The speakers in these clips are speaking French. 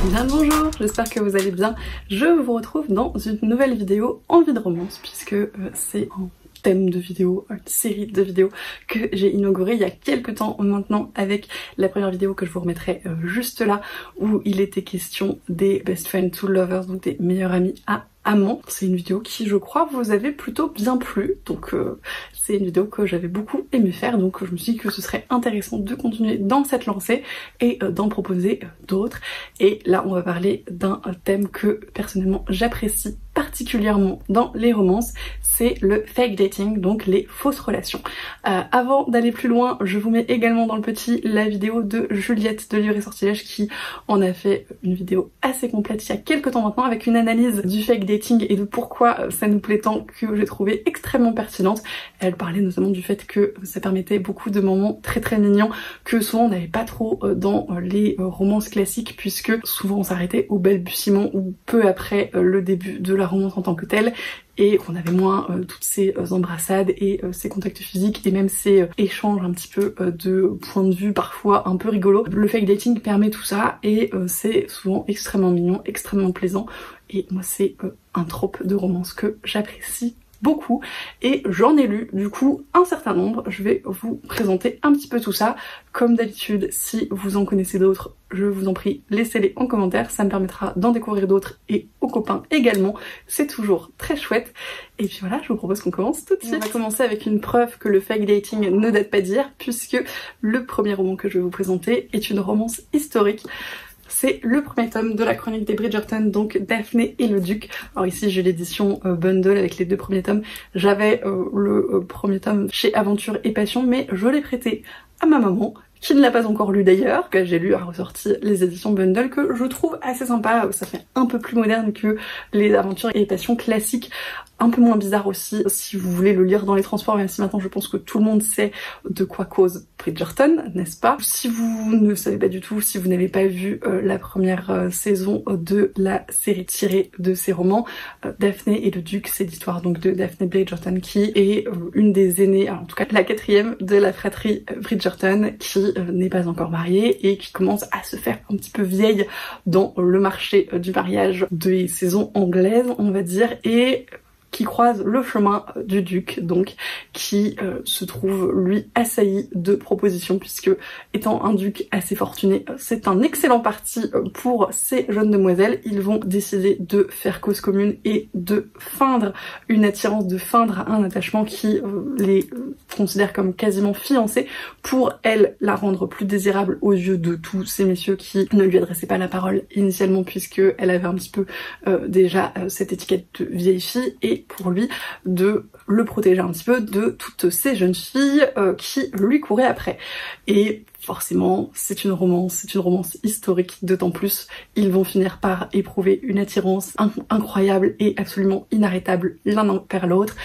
Bien bonjour, j'espère que vous allez bien. Je vous retrouve dans une nouvelle vidéo envie de romance puisque c'est un thème de vidéo, une série de vidéos que j'ai inaugurée il y a quelques temps maintenant avec la première vidéo que je vous remettrai juste là où il était question des best friends to lovers, donc des meilleurs amis à amants. C'est une vidéo qui je crois vous avait plutôt bien plu, donc c'est une vidéo que j'avais beaucoup aimé faire, donc je me suis dit que ce serait intéressant de continuer dans cette lancée et d'en proposer d'autres. Et là on va parler d'un thème que personnellement j'apprécie particulièrement dans les romances, c'est le fake dating, donc les fausses relations. Avant d'aller plus loin, je vous mets également dans le petit la vidéo de Juliette de Livre et Sortilège qui en a fait une vidéo assez complète il y a quelques temps maintenant avec une analyse du fake dating et de pourquoi ça nous plaît tant, que j'ai trouvé extrêmement pertinente. Elle parlait notamment du fait que ça permettait beaucoup de moments très mignons que souvent on n'avait pas trop dans les romances classiques, puisque souvent on s'arrêtait au balbutiement ou peu après le début de la romance en tant que telle, et qu'on avait moins toutes ces embrassades et ces contacts physiques et même ces échanges un petit peu de points de vue parfois un peu rigolos. Le fake dating permet tout ça et c'est souvent extrêmement mignon, extrêmement plaisant, et moi c'est un trope de romance que j'apprécie beaucoup et j'en ai lu du coup un certain nombre. Je vais vous présenter un petit peu tout ça. Comme d'habitude, si vous en connaissez d'autres, je vous en prie, laissez-les en commentaire, ça me permettra d'en découvrir d'autres et aux copains également, c'est toujours très chouette. Et puis voilà, je vous propose qu'on commence tout de suite. On va commencer avec une preuve que le fake dating ne date pas d'hier, puisque le premier roman que je vais vous présenter est une romance historique. C'est le premier tome de la chronique des Bridgerton, donc Daphné et le Duc. Alors ici j'ai l'édition bundle avec les deux premiers tomes. J'avais le premier tome chez Aventure et Passion, mais je l'ai prêté à ma maman, qui ne l'a pas encore lu d'ailleurs. J'ai lu à ressorti les éditions bundle que je trouve assez sympa. Ça fait un peu plus moderne que les Aventures et Passions classiques. Un peu moins bizarre aussi si vous voulez le lire dans les transports, même si maintenant je pense que tout le monde sait de quoi cause Bridgerton, n'est-ce pas? Si vous ne savez pas du tout, si vous n'avez pas vu la première saison de la série tirée de ces romans, Daphné et le Duc, c'est l'histoire donc de Daphné Bridgerton qui est une des aînées, en tout cas la quatrième de la fratrie Bridgerton, qui n'est pas encore mariée et qui commence à se faire un petit peu vieille dans le marché du mariage des saisons anglaises, on va dire, et qui croise le chemin du Duc, donc qui se trouve lui assailli de propositions, puisque étant un duc assez fortuné, c'est un excellent parti pour ces jeunes demoiselles. Ils vont décider de faire cause commune et de feindre une attirance, de feindre un attachement qui les considère comme quasiment fiancés, pour elle la rendre plus désirable aux yeux de tous ces messieurs qui ne lui adressaient pas la parole initialement, puisque elle avait un petit peu déjà cette étiquette de vieille fille, et pour lui de le protéger un petit peu de toutes ces jeunes filles qui lui couraient après. Et forcément, c'est une romance historique, d'autant plus ils vont finir par éprouver une attirance incroyable et absolument inarrêtable l'un vers l'autre.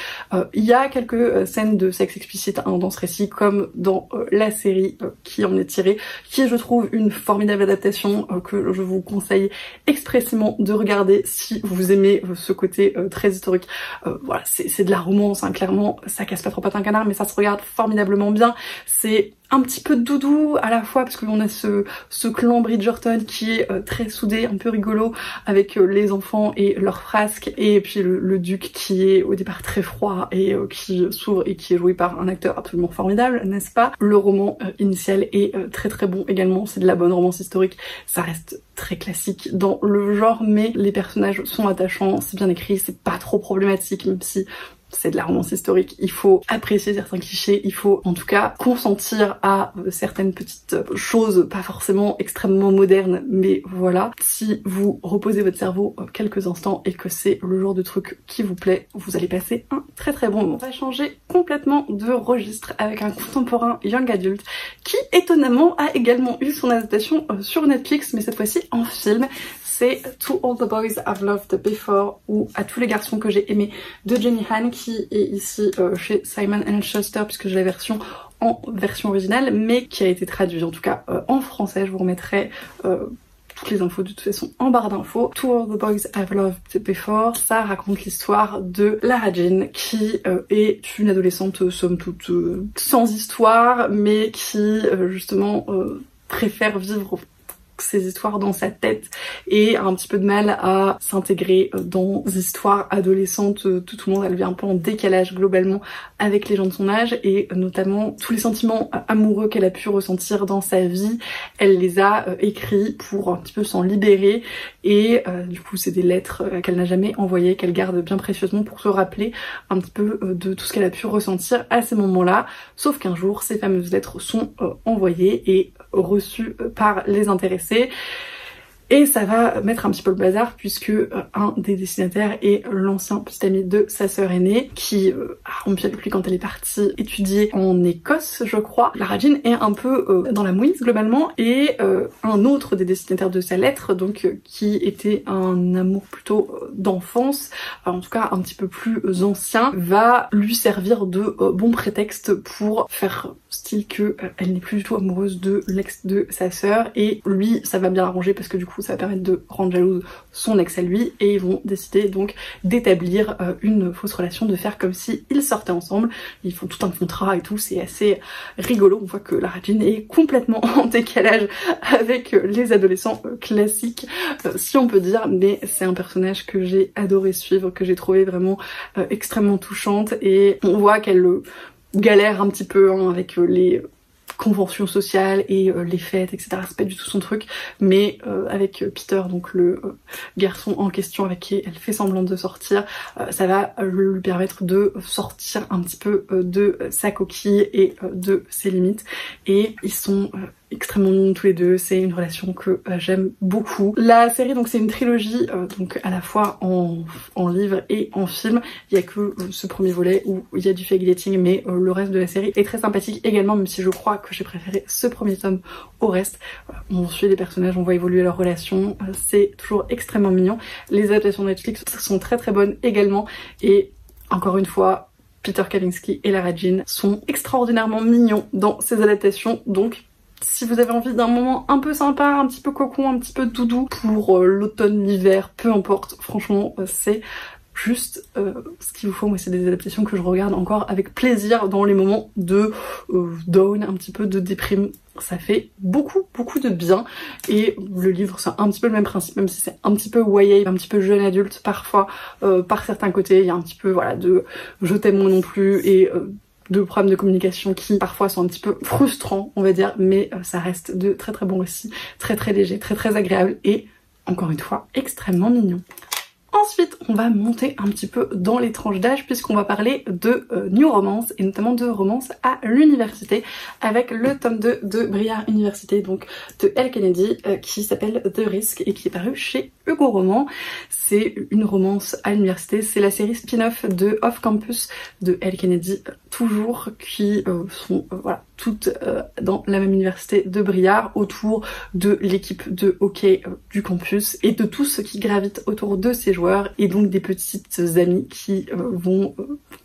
Il y a quelques scènes de sexe explicite dans ce récit, comme dans la série qui en est tirée, qui est, je trouve, une formidable adaptation que je vous conseille expressément de regarder si vous aimez ce côté très historique. Voilà, c'est de la romance, hein, clairement, ça casse pas trop patin canard, mais ça se regarde formidablement bien. C'est un petit peu doudou à la fois, parce qu'on a ce clan Bridgerton qui est très soudé, un peu rigolo, avec les enfants et leurs frasques, et puis le duc qui est au départ très froid et qui s'ouvre et qui est joué par un acteur absolument formidable, n'est-ce pas? Le roman initial est très bon également, c'est de la bonne romance historique, ça reste très classique dans le genre, mais les personnages sont attachants, c'est bien écrit, c'est pas trop problématique, même si c'est de la romance historique, il faut apprécier certains clichés, il faut en tout cas consentir à certaines petites choses, pas forcément extrêmement modernes, mais voilà. Si vous reposez votre cerveau quelques instants et que c'est le genre de truc qui vous plaît, vous allez passer un très bon moment. On va changer complètement de registre avec un contemporain young adult qui étonnamment a également eu son adaptation sur Netflix, mais cette fois-ci en film. C'est To All the Boys I've Loved Before, ou À tous les garçons que j'ai aimés, de Jenny Han, qui est ici chez Simon & Schuster, puisque j'ai la version en version originale, mais qui a été traduite en tout cas en français. Je vous remettrai toutes les infos de toute façon en barre d'infos. To All the Boys I've Loved Before, ça raconte l'histoire de Lara Jean, qui est une adolescente somme toute sans histoire, mais qui justement préfère vivre ses histoires dans sa tête et a un petit peu de mal à s'intégrer dans des histoires adolescentes. Tout le monde, elle vient un peu en décalage globalement avec les gens de son âge, et notamment tous les sentiments amoureux qu'elle a pu ressentir dans sa vie, elle les a écrits pour un petit peu s'en libérer, et du coup c'est des lettres qu'elle n'a jamais envoyées, qu'elle garde bien précieusement pour se rappeler un petit peu de tout ce qu'elle a pu ressentir à ces moments-là. Sauf qu'un jour, ces fameuses lettres sont envoyées et reçues par les intéressés. Et ça va mettre un petit peu le bazar, puisque un des destinataires est l'ancien petit ami de sa sœur aînée, qui a rompu avec lui quand elle est partie étudier en Écosse, je crois. Lara Jean est un peu dans la mouise globalement, et un autre des destinataires de sa lettre, donc qui était un amour plutôt d'enfance, en tout cas un petit peu plus ancien, va lui servir de bon prétexte pour faire style que elle n'est plus du tout amoureuse de l'ex de sa sœur, et lui ça va bien l'arranger parce que du coup ça va permettre de rendre jalouse son ex à lui, et ils vont décider donc d'établir une fausse relation, de faire comme si ils sortaient ensemble. Ils font tout un contrat et tout, c'est assez rigolo. On voit que Lara Jean est complètement en décalage avec les adolescents classiques, si on peut dire, mais c'est un personnage que j'ai adoré suivre, que j'ai trouvé vraiment extrêmement touchante, et on voit qu'elle galère un petit peu avec les conventions sociales et les fêtes, etc. C'est pas du tout son truc, mais avec Peter, donc le garçon en question avec qui elle fait semblant de sortir, ça va lui permettre de sortir un petit peu de sa coquille et de ses limites, et ils sont extrêmement mignons tous les deux. C'est une relation que j'aime beaucoup. La série, donc c'est une trilogie, donc à la fois en livre et en film. Il y a que ce premier volet où il y a du fake-dating, mais le reste de la série est très sympathique également, même si je crois que j'ai préféré ce premier tome au reste. On suit les personnages, on voit évoluer leur relation, c'est toujours extrêmement mignon. Les adaptations de Netflix sont très très bonnes également, et encore une fois, Peter Kavinsky et Lara Jean sont extraordinairement mignons dans ces adaptations, donc si vous avez envie d'un moment un peu sympa, un petit peu cocon, un petit peu doudou pour l'automne, l'hiver, peu importe, franchement c'est juste ce qu'il vous faut. Moi c'est des adaptations que je regarde encore avec plaisir dans les moments de down, un petit peu de déprime. Ça fait beaucoup de bien, et le livre c'est un petit peu le même principe, même si c'est un petit peu YA, un petit peu jeune adulte parfois par certains côtés. Il y a un petit peu voilà de je t'aime moi non plus, et de problèmes de communication qui parfois sont un petit peu frustrants on va dire, mais ça reste de très très bons récits, très très légers, très très agréables, et encore une fois extrêmement mignons. Ensuite, on va monter un petit peu dans les tranches d'âge, puisqu'on va parler de new romance, et notamment de romance à l'université, avec le tome 2 de Briar Université, donc de Elle Kennedy, qui s'appelle The Risk et qui est paru chez Hugo Roman. C'est une romance à l'université, c'est la série spin-off de Off Campus de Elle Kennedy, toujours, qui sont voilà toutes dans la même université de Briar, autour de l'équipe de hockey du campus et de tout ce qui gravite autour de ces joueurs, et donc des petites amies qui vont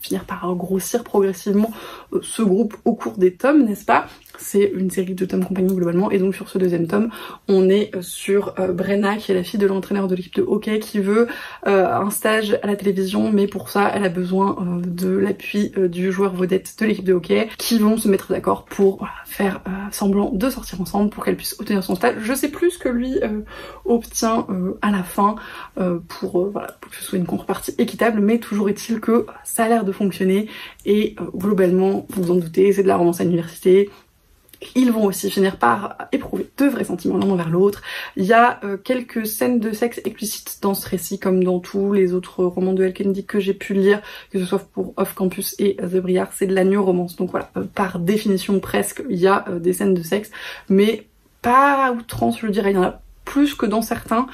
finir par grossir progressivement ce groupe au cours des tomes, n'est-ce pas? C'est une série de tomes compagnons globalement, et donc sur ce deuxième tome on est sur Brenna, qui est la fille de l'entraîneur de l'équipe de hockey, qui veut un stage à la télévision, mais pour ça elle a besoin de l'appui du joueur vedette de l'équipe de hockey, qui vont se mettre d'accord pour voilà, faire semblant de sortir ensemble pour qu'elle puisse obtenir son stage. Je sais plus ce que lui obtient à la fin voilà, pour que ce soit une contrepartie équitable, mais toujours est-il que ça a l'air de fonctionner, et globalement, vous vous en doutez, c'est de la romance à l'université. Ils vont aussi finir par éprouver de vrais sentiments l'un envers l'autre. Il y a quelques scènes de sexe explicites dans ce récit, comme dans tous les autres romans de Elle Kennedy que j'ai pu lire, que ce soit pour Off Campus et The Briar. C'est de la new romance, donc voilà, par définition presque, il y a des scènes de sexe, mais pas à outrance, je dirais. Il y en a plus que dans certains,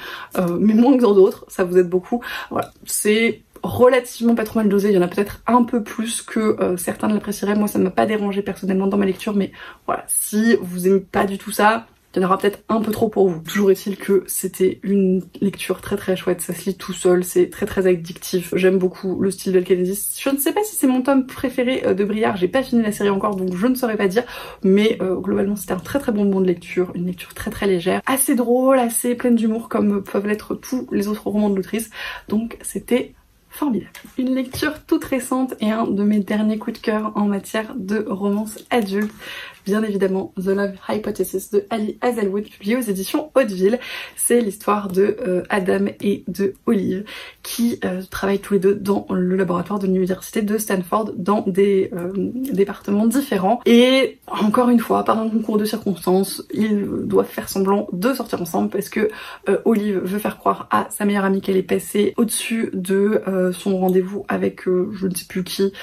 mais moins que dans d'autres, ça vous aide beaucoup. Voilà, c'est relativement pas trop mal dosé, il y en a peut-être un peu plus que certains ne l'apprécieraient. Moi ça m'a pas dérangé personnellement dans ma lecture, mais voilà, si vous aimez pas du tout ça, il y en aura peut-être un peu trop pour vous. Toujours est-il que c'était une lecture très très chouette, ça se lit tout seul, c'est très très addictif. J'aime beaucoup le style d'Elle Kennedy. Je ne sais pas si c'est mon tome préféré de Briar, j'ai pas fini la série encore donc je ne saurais pas dire, mais globalement c'était un très très bon moment de lecture, une lecture très très légère, assez drôle, assez pleine d'humour comme peuvent l'être tous les autres romans de l'autrice, donc c'était formidable. Une lecture toute récente et un de mes derniers coups de cœur en matière de romance adulte. bien évidemment The Love Hypothesis de Ali Hazelwood, publié aux éditions Hauteville. C'est l'histoire de Adam et de Olive qui travaillent tous les deux dans le laboratoire de l'université de Stanford dans des départements différents. Et encore une fois, par un concours de circonstances, ils doivent faire semblant de sortir ensemble parce que Olive veut faire croire à sa meilleure amie qu'elle est passée au-dessus de son rendez-vous avec je ne sais plus qui,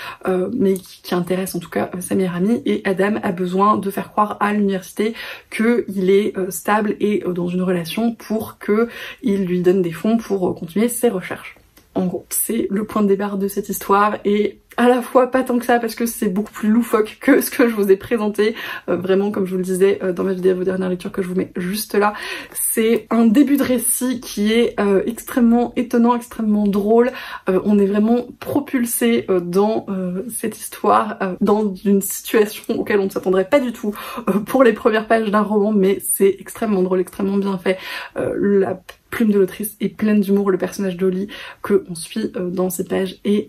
mais qui intéresse en tout cas sa meilleure amie, et Adam a besoin de faire croire à l'université qu'il est stable et dans une relation pour qu'il lui donne des fonds pour continuer ses recherches. En gros, c'est le point de départ de cette histoire, et à la fois pas tant que ça parce que c'est beaucoup plus loufoque que ce que je vous ai présenté, vraiment comme je vous le disais dans ma vidéo dernière lecture que je vous mets juste là. C'est un début de récit qui est extrêmement étonnant, extrêmement drôle. On est vraiment propulsé dans cette histoire, dans une situation auquel on ne s'attendrait pas du tout pour les premières pages d'un roman, mais c'est extrêmement drôle, extrêmement bien fait. La plume de l'autrice est pleine d'humour, le personnage d'Oli que on suit dans ces pages est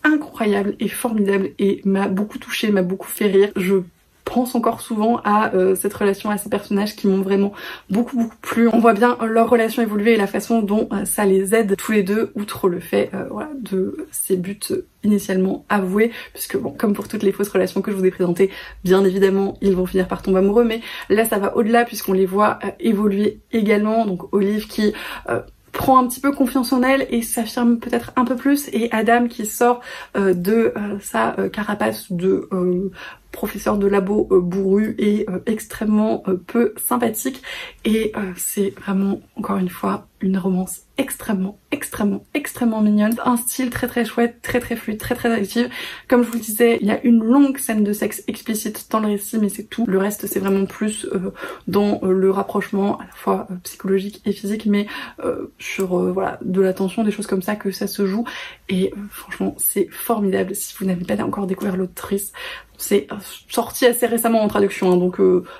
incroyable et formidable et m'a beaucoup touchée, m'a beaucoup fait rire. Je pense encore souvent à cette relation, à ces personnages qui m'ont vraiment beaucoup plu. On voit bien leur relation évoluer et la façon dont ça les aide tous les deux, outre le fait voilà, de ces buts initialement avoués, puisque bon, comme pour toutes les fausses relations que je vous ai présentées, bien évidemment ils vont finir par tomber amoureux, mais là ça va au-delà puisqu'on les voit évoluer également. Donc Olive qui prend un petit peu confiance en elle et s'affirme peut-être un peu plus, et Adam qui sort de sa carapace de professeur de labo bourru et extrêmement peu sympathique, et c'est vraiment encore une fois une romance extrêmement mignonne, un style très chouette, très fluide, très active. Comme je vous le disais, il y a une longue scène de sexe explicite dans le récit, mais c'est tout. Le reste c'est vraiment plus dans le rapprochement à la fois psychologique et physique, mais sur voilà, de la tension, des choses comme ça que ça se joue, et franchement c'est formidable. Si vous n'avez pas encore découvert l'autrice, c'est sorti assez récemment en traduction, hein, donc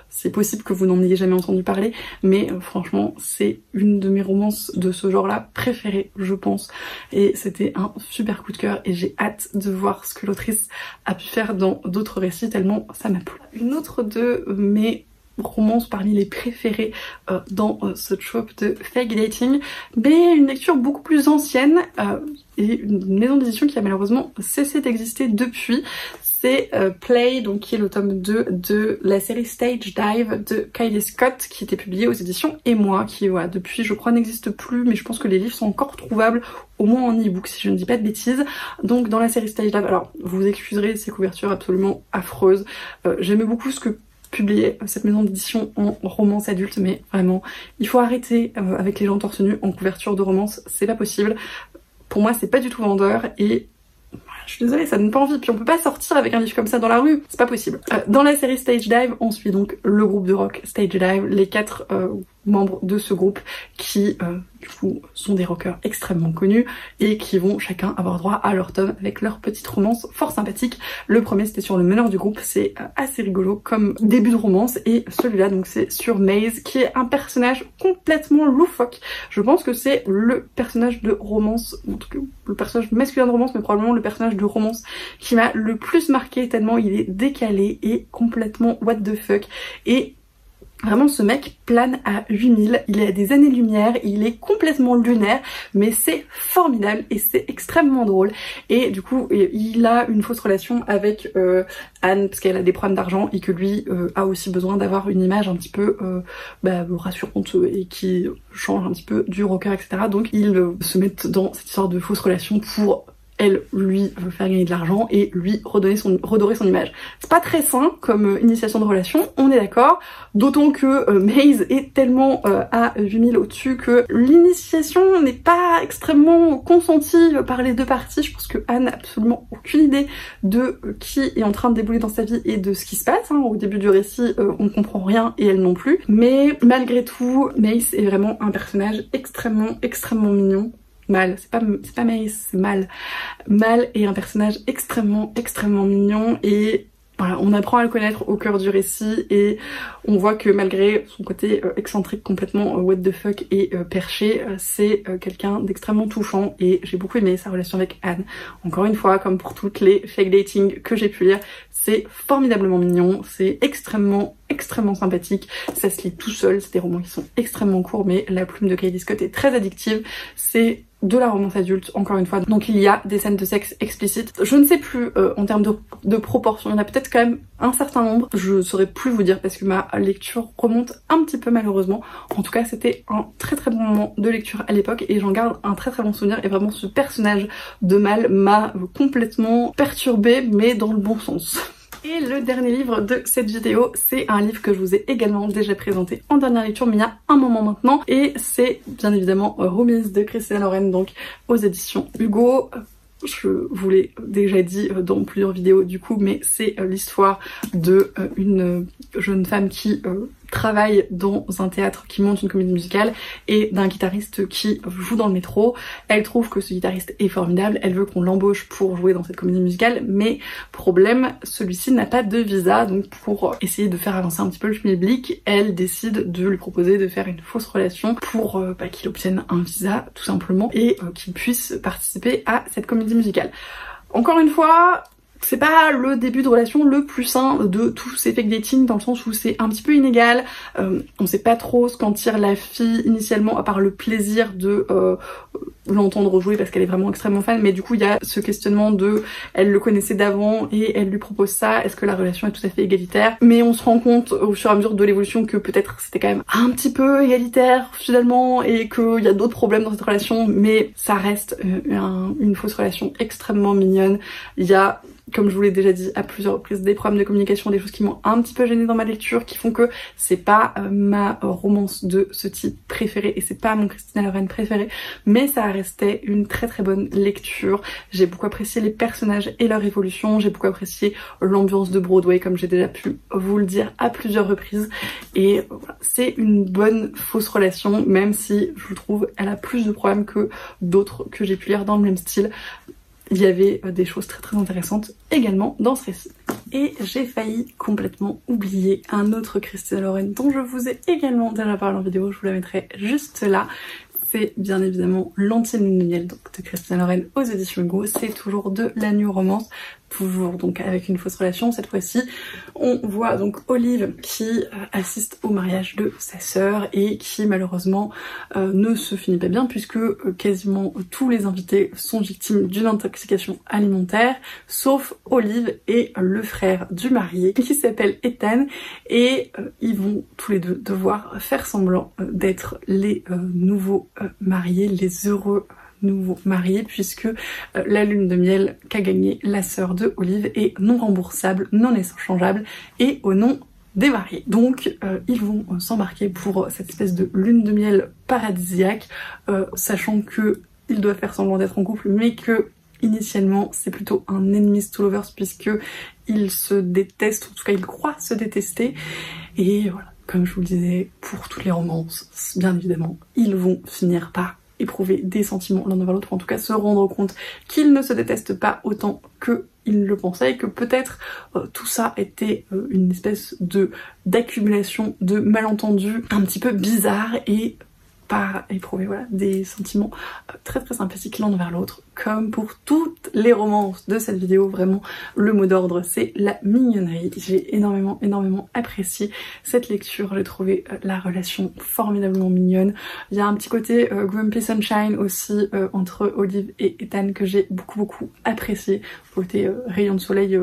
c'est possible que vous n'en ayez jamais entendu parler, mais franchement c'est une de mes romances de ce genre là préférées je pense, et c'était un super coup de cœur et j'ai hâte de voir ce que l'autrice a pu faire dans d'autres récits tellement ça m'a plu. Une autre de mes romances parmi les préférées dans ce trope de fake dating, mais une lecture beaucoup plus ancienne et une maison d'édition qui a malheureusement cessé d'exister depuis. C'est Play, donc qui est le tome 2 de la série Stage Dive de Kylie Scott, qui était publiée aux éditions Et Moi, qui voilà, depuis je crois n'existe plus, mais je pense que les livres sont encore trouvables, au moins en e-book si je ne dis pas de bêtises. Donc dans la série Stage Dive, alors vous excuserez ces couvertures absolument affreuses, j'aimais beaucoup ce que publier cette maison d'édition en romance adulte, mais vraiment il faut arrêter avec les gens torse nu en couverture de romance, c'est pas possible. Pour moi c'est pas du tout vendeur et je suis désolée, ça donne pas envie, puis on peut pas sortir avec un livre comme ça dans la rue, c'est pas possible. Dans la série Stage Dive, on suit donc le groupe de rock Stage Dive, les 4 membres de ce groupe qui du coup sont des rockers extrêmement connus et qui vont chacun avoir droit à leur tome avec leur petite romance fort sympathique. Le premier c'était sur le meneur du groupe, c'est assez rigolo comme début de romance, et celui-là donc c'est sur Maze qui est un personnage complètement loufoque. Je pense que c'est le personnage de romance, en tout cas le personnage masculin de romance, mais probablement le personnage de romance qui m'a le plus marqué tellement il est décalé et complètement what the fuck. Et vraiment ce mec plane à 8000, il est à des années-lumière, il est complètement lunaire, mais c'est formidable et c'est extrêmement drôle. Et du coup il a une fausse relation avec Anne parce qu'elle a des problèmes d'argent et que lui a aussi besoin d'avoir une image un petit peu rassurante et qui change un petit peu du rocker, etc. Donc ils se mettent dans cette histoire de fausse relation pour elle, lui, veut faire gagner de l'argent et lui redorer son image. C'est pas très sain comme initiation de relation, on est d'accord, d'autant que Maze est tellement à 8000 au-dessus que l'initiation n'est pas extrêmement consentie par les deux parties. Je pense que Anne n'a absolument aucune idée de qui est en train de débouler dans sa vie et de ce qui se passe. Au début du récit, on comprend rien et elle non plus. Mais malgré tout, Maze est vraiment un personnage extrêmement mignon. Mal, c'est pas Maze, c'est Mal. Mal est un personnage extrêmement mignon et voilà, on apprend à le connaître au cœur du récit et on voit que malgré son côté excentrique, complètement what the fuck et perché, c'est quelqu'un d'extrêmement touchant et j'ai beaucoup aimé sa relation avec Anne. Encore une fois, comme pour toutes les fake dating que j'ai pu lire, c'est formidablement mignon, c'est extrêmement sympathique, ça se lit tout seul, c'est des romans qui sont extrêmement courts mais la plume de Katie Scott est très addictive, c'est de la romance adulte, encore une fois, donc il y a des scènes de sexe explicites. Je ne sais plus en termes de proportion, il y en a peut-être quand même un certain nombre, je saurais plus vous dire parce que ma lecture remonte un petit peu malheureusement. En tout cas c'était un très bon moment de lecture à l'époque et j'en garde un très bon souvenir et vraiment ce personnage de mâle m'a complètement perturbée mais dans le bon sens. Et le dernier livre de cette vidéo, c'est un livre que je vous ai également déjà présenté en dernière lecture, mais il y a un moment maintenant, et c'est bien évidemment Roomies de Christina Lauren, donc aux éditions Hugo. Je vous l'ai déjà dit dans plusieurs vidéos du coup, mais c'est l'histoire de une jeune femme qui travaille dans un théâtre qui monte une comédie musicale et d'un guitariste qui joue dans le métro. Elle trouve que ce guitariste est formidable, elle veut qu'on l'embauche pour jouer dans cette comédie musicale, mais problème, celui-ci n'a pas de visa, donc pour essayer de faire avancer un petit peu le schmilblick, elle décide de lui proposer de faire une fausse relation pour qu'il obtienne un visa tout simplement et qu'il puisse participer à cette comédie musicale. Encore une fois, c'est pas le début de relation le plus sain de tous ces fake dating dans le sens où c'est un petit peu inégal, on sait pas trop ce qu'en tire la fille initialement à part le plaisir de l'entendre jouer parce qu'elle est vraiment extrêmement fan, mais du coup il y a ce questionnement de elle le connaissait d'avant et elle lui propose ça, est-ce que la relation est tout à fait égalitaire, mais on se rend compte au fur et à mesure de l'évolution que peut-être c'était quand même un petit peu égalitaire finalement et qu'il y a d'autres problèmes dans cette relation, mais ça reste une fausse relation extrêmement mignonne. Il y a, comme je vous l'ai déjà dit à plusieurs reprises, des problèmes de communication, des choses qui m'ont un petit peu gênée dans ma lecture, qui font que c'est pas ma romance de ce type préférée et c'est pas mon Christina Lauren préféré, mais ça restait une très bonne lecture. J'ai beaucoup apprécié les personnages et leur évolution, j'ai beaucoup apprécié l'ambiance de Broadway comme j'ai déjà pu vous le dire à plusieurs reprises et voilà, c'est une bonne fausse relation, même si je trouve elle a plus de problèmes que d'autres que j'ai pu lire dans le même style. Il y avait des choses très intéressantes également dans ce récit. Et j'ai failli complètement oublier un autre Christina Lauren dont je vous ai également déjà parlé en vidéo, je vous la mettrai juste là. C'est bien évidemment L'Anti-Lune de Miel donc de Christina Lauren aux éditions Hugo. C'est toujours de la new romance, toujours donc avec une fausse relation. Cette fois-ci, on voit donc Olive qui assiste au mariage de sa sœur et qui malheureusement ne se finit pas bien puisque quasiment tous les invités sont victimes d'une intoxication alimentaire, sauf Olive et le frère du marié qui s'appelle Ethan et ils vont tous les deux devoir faire semblant d'être les nouveaux mariés, les heureux nouveau marié puisque la lune de miel qu'a gagné la sœur de Olive est non remboursable, non échangeable et au nom des mariés. Donc ils vont s'embarquer pour cette espèce de lune de miel paradisiaque, sachant que ils doivent faire semblant d'être en couple mais que initialement c'est plutôt un enemies to lovers puisque ils se détestent, en tout cas ils croient se détester et voilà, comme je vous le disais, pour toutes les romances, bien évidemment, ils vont finir par éprouver des sentiments l'un envers l'autre, en tout cas se rendre compte qu'ils ne se détestent pas autant qu'ils le pensaient et que peut-être tout ça était une espèce d'accumulation de malentendus un petit peu bizarres et pas éprouver voilà, des sentiments très sympathiques l'un envers l'autre. Comme pour toutes les romances de cette vidéo, vraiment le mot d'ordre c'est la mignonnerie. J'ai énormément apprécié cette lecture, j'ai trouvé la relation formidablement mignonne. Il y a un petit côté Grumpy Sunshine aussi entre Olive et Ethan que j'ai beaucoup apprécié, côté rayon de soleil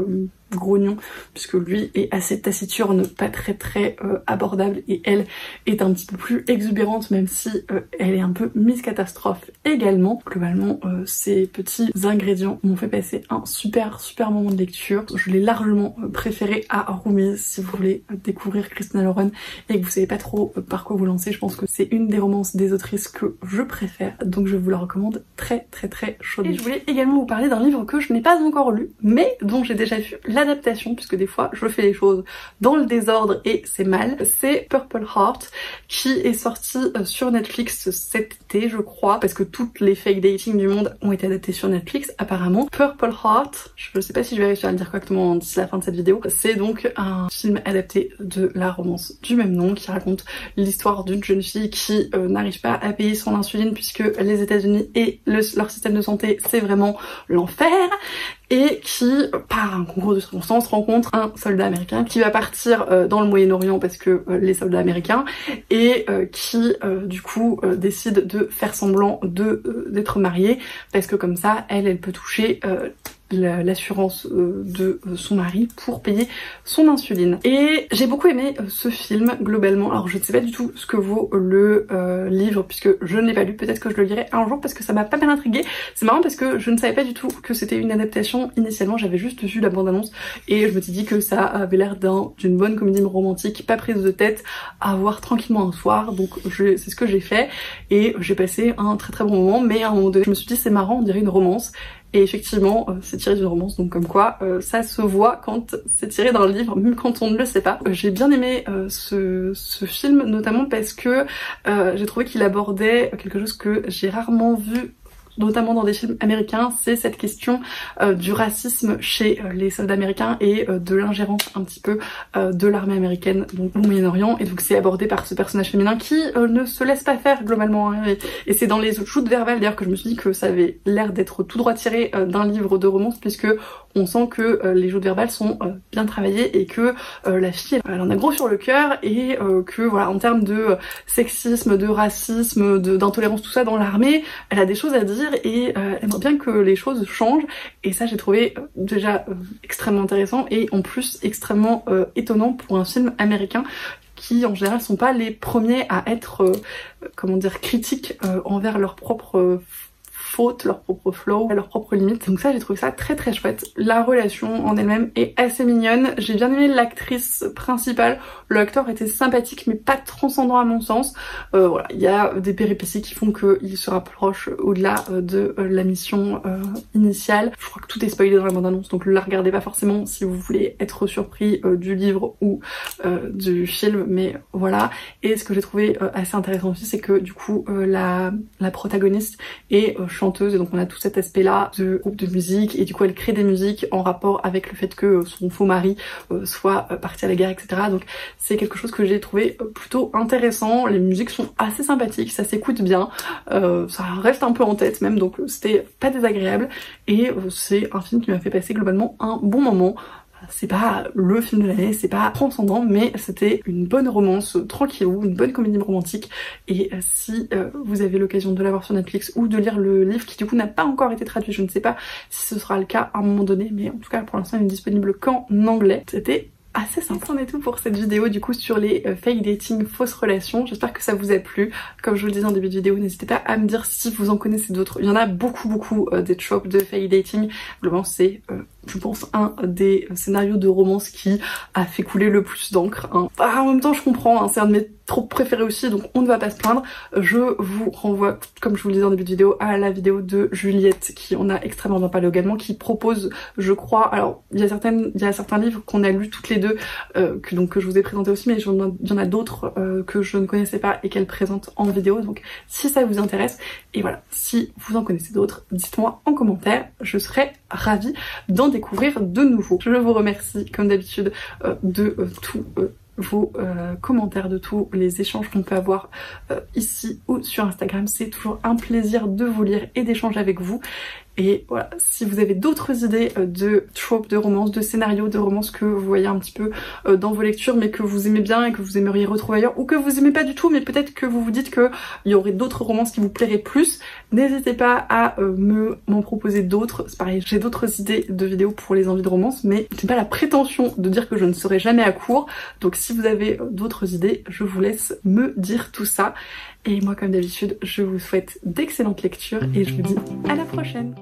grognon, puisque lui est assez taciturne, pas très abordable et elle est un petit peu plus exubérante même si elle est un peu Miss Catastrophe également. Globalement ces petits ingrédients m'ont fait passer un super moment de lecture. Je l'ai largement préféré à Roomies si vous voulez découvrir Christina Lauren et que vous savez pas trop par quoi vous lancer. Je pense que c'est une des romances des autrices que je préfère, donc je vous la recommande très chaudement. Et je voulais également vous parler d'un livre que je n'ai pas encore lu mais dont j'ai déjà vu la l'adaptation, puisque des fois je fais les choses dans le désordre et c'est mal. C'est Purple Heart qui est sorti sur Netflix cet été je crois, parce que toutes les fake dating du monde ont été adaptées sur Netflix apparemment. Purple Heart, je sais pas si je vais réussir à le dire correctement d'ici la fin de cette vidéo, c'est donc un film adapté de la romance du même nom qui raconte l'histoire d'une jeune fille qui n'arrive pas à payer son insuline puisque les États-Unis et leur système de santé c'est vraiment l'enfer, et qui, par un concours de circonstances, rencontre un soldat américain qui va partir dans le Moyen-Orient parce que les soldats américains, et qui du coup décide de faire semblant d'être mariée parce que comme ça elle peut toucher l'assurance de son mari pour payer son insuline. Et j'ai beaucoup aimé ce film globalement. Alors je ne sais pas du tout ce que vaut le livre puisque je ne l'ai pas lu, peut-être que je le lirai un jour parce que ça m'a pas mal intriguée. C'est marrant parce que je ne savais pas du tout que c'était une adaptation initialement, j'avais juste vu la bande-annonce et je me suis dit que ça avait l'air d'une bonne comédie romantique, pas prise de tête, à voir tranquillement un soir, donc c'est ce que j'ai fait et j'ai passé un très très bon moment, mais à un moment donné je me suis dit c'est marrant, on dirait une romance. Et effectivement, c'est tiré d'une romance, donc comme quoi ça se voit quand c'est tiré d'un livre, même quand on ne le sait pas. J'ai bien aimé ce film, notamment parce que j'ai trouvé qu'il abordait quelque chose que j'ai rarement vu, notamment dans des films américains, c'est cette question du racisme chez les soldats américains et de l'ingérence un petit peu de l'armée américaine donc au Moyen-Orient, et donc c'est abordé par ce personnage féminin qui ne se laisse pas faire globalement, hein, et c'est dans les joutes verbales d'ailleurs que je me suis dit que ça avait l'air d'être tout droit tiré d'un livre de romance, puisque on sent que les joutes verbales sont bien travaillées et que la fille elle en a gros sur le cœur, et que voilà, en termes de sexisme, de racisme, d'intolérance, tout ça dans l'armée, elle a des choses à dire et elle aimerait bien que les choses changent, et ça j'ai trouvé déjà extrêmement intéressant et en plus extrêmement étonnant pour un film américain qui en général sont pas les premiers à être comment dire, critiques envers leurs propres fautes, leur propre flow, leurs propres limites. Donc ça j'ai trouvé ça très très chouette. La relation en elle-même est assez mignonne. J'ai bien aimé l'actrice principale. L'acteur était sympathique mais pas transcendant à mon sens. Voilà, il y a des péripéties qui font qu'il se rapproche au-delà de la mission initiale. Je crois que tout est spoilé dans la bande-annonce, donc ne la regardez pas forcément si vous voulez être surpris du livre ou du film, mais voilà. Et ce que j'ai trouvé assez intéressant aussi, c'est que du coup la protagoniste est chanteuse, et donc on a tout cet aspect là de groupe de musique, et du coup elle crée des musiques en rapport avec le fait que son faux mari soit parti à la guerre, etc. Donc c'est quelque chose que j'ai trouvé plutôt intéressant. Les musiques sont assez sympathiques, ça s'écoute bien, ça reste un peu en tête même, donc c'était pas désagréable, et c'est un film qui m'a fait passer globalement un bon moment. C'est pas le film de l'année, c'est pas transcendant, mais c'était une bonne romance tranquillou, une bonne comédie romantique. Et si vous avez l'occasion de la voir sur Netflix ou de lire le livre qui du coup n'a pas encore été traduit, je ne sais pas si ce sera le cas à un moment donné, mais en tout cas pour l'instant il n'est disponible qu'en anglais. C'était assez sympa. C'en est tout pour cette vidéo du coup sur les fake dating, fausses relations. J'espère que ça vous a plu. Comme je vous le disais en début de vidéo, n'hésitez pas à me dire si vous en connaissez d'autres. Il y en a beaucoup des tropes de fake dating. Globalement c'est je pense un des scénarios de romance qui a fait couler le plus d'encre, hein. En même temps je comprends, hein, c'est un de mes tropes préférés aussi, donc on ne va pas se plaindre. Je vous renvoie, comme je vous le disais en début de vidéo, à la vidéo de Juliette qui en a extrêmement bien parlé également, qui propose, je crois, alors il y a certains livres qu'on a lus toutes les deux, que je vous ai présenté aussi, mais il y en a d'autres que je ne connaissais pas et qu'elle présente en vidéo, donc si ça vous intéresse, et voilà, si vous en connaissez d'autres, dites-moi en commentaire, je serais ravie d'en découvrir de nouveaux. Je vous remercie comme d'habitude de tous vos commentaires, de tous les échanges qu'on peut avoir ici ou sur Instagram. C'est toujours un plaisir de vous lire et d'échanger avec vous. Et voilà, si vous avez d'autres idées de tropes de romance, de scénarios de romance que vous voyez un petit peu dans vos lectures mais que vous aimez bien et que vous aimeriez retrouver ailleurs, ou que vous aimez pas du tout mais peut-être que vous vous dites qu'il y aurait d'autres romances qui vous plairaient plus, n'hésitez pas à m'en proposer d'autres. C'est pareil, j'ai d'autres idées de vidéos pour les envies de romance, mais je n'ai pas la prétention de dire que je ne serai jamais à court, donc si vous avez d'autres idées, je vous laisse me dire tout ça. Et moi comme d'habitude, je vous souhaite d'excellentes lectures et je vous dis à la prochaine.